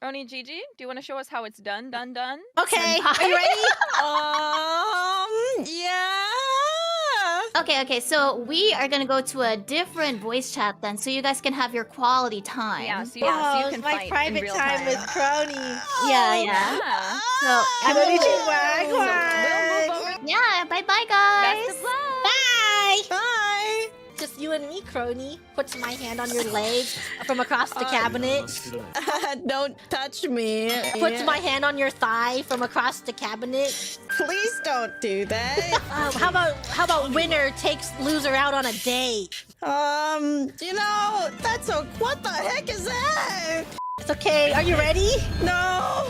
Oni, Gigi, do you want to show us how it's done? Okay, are you ready? Yeah. Okay, so we are gonna go to a different voice chat then, so you guys can have your quality time. Yeah, so you can it's my fight in private real time with Kronii. Yeah. Yeah. So, Konnichiwa, So we'll move over. yeah, bye-bye, guys. Best of luck. Bye. Bye. Just you and me, Kronii. Puts my hand on your leg from across the cabinet. Don't touch me. Puts my hand on your thigh from across the cabinet. Please don't do that. How about winner takes loser out on a date? That's a what the heck is that? It's okay. Are you ready? No.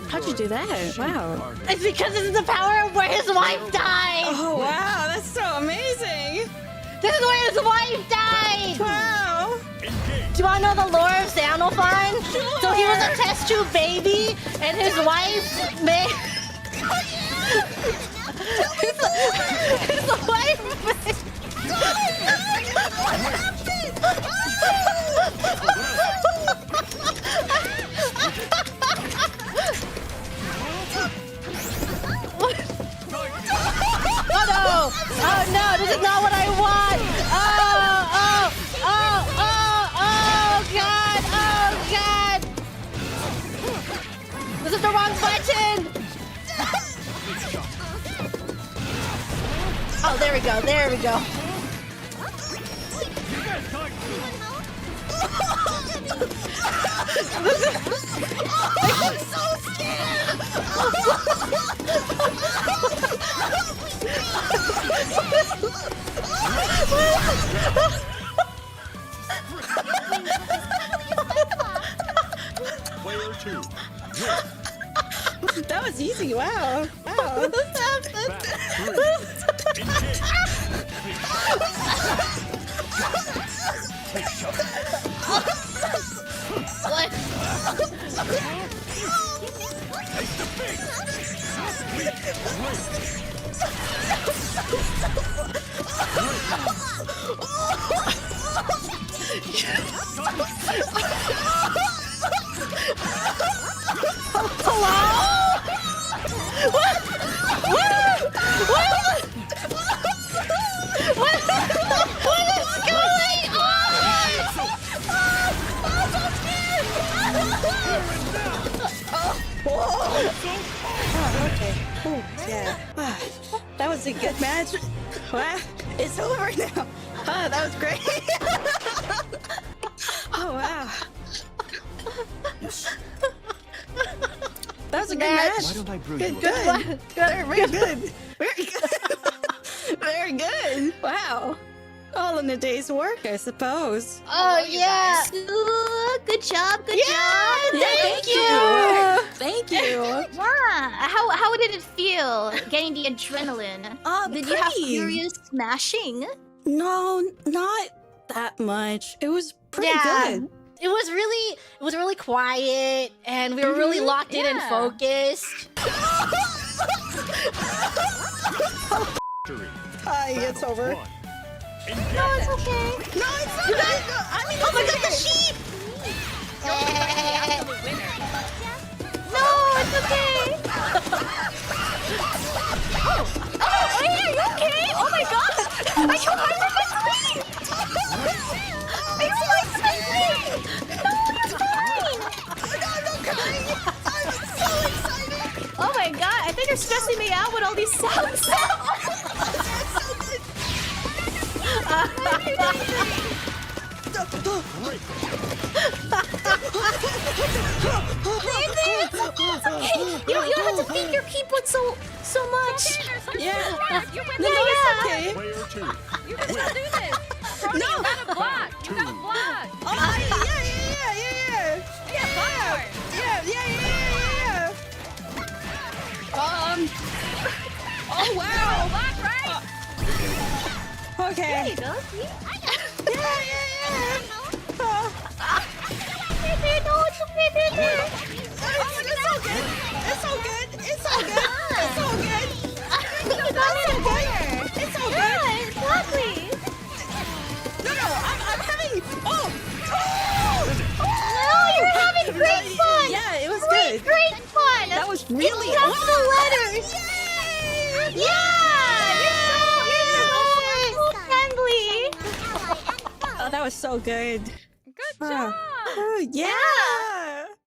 How'd you do that? Wow. It's because this is the power of where his wife died. Oh, wow. That's so amazing. This is where his wife died. Wow. Do you want to know the lore of Sanofine? Sure. So he was a test tube baby, and his wife made. His wife made. Oh no! Oh no! This is not what I want! Oh god! Oh god! This is the wrong button! Oh, there we go, there we go. I'm so scared. Player 2. That was easy. Wow. Wow. That was a good match. Wow, it's over now. Oh, that was great. Oh, wow. That was a good match. Why don't I brew Good, you good. Very good. Very good. Very good. Wow. All in a day's work, I suppose. Oh yeah! Ooh, good job, good job. Thank you! Thank you. Yeah. How did it feel getting the adrenaline? Did you have Pretty. furious smashing? No, not that much. It was pretty good. It was really quiet, and we were really locked in and Yeah. focused. Hi, it's over. No, it's okay. No, it's not. I mean, Oh my god, the sheep! No, it's okay. Oh, hey, are you okay? Oh my god. Are you alright with my screen? Are you alright with my screen? No, you're fine. I'm crying. I'm so excited. Oh my god, I think you're stressing me out with all these sounds. It's okay. You don't have to beat your people so much. Yeah. You win No, this. it's okay. Player 2. You can still do this. Kronii, No. you gotta block. You gotta block. Oh, yeah. Yeah, block. Yeah. Oh, wow. Block, right? Okay. There you go. See? Yeah. Oh, No, it's okay, baby. it's so good. It's so good. Yeah, exactly. No, I'm having. Oh. No, you're having great fun. Yeah, it was Great fun. That was really It's just the letters. Yeah, you're so friendly. Oh, that was so good. Good Ah. job. Oh, yeah. Yeah.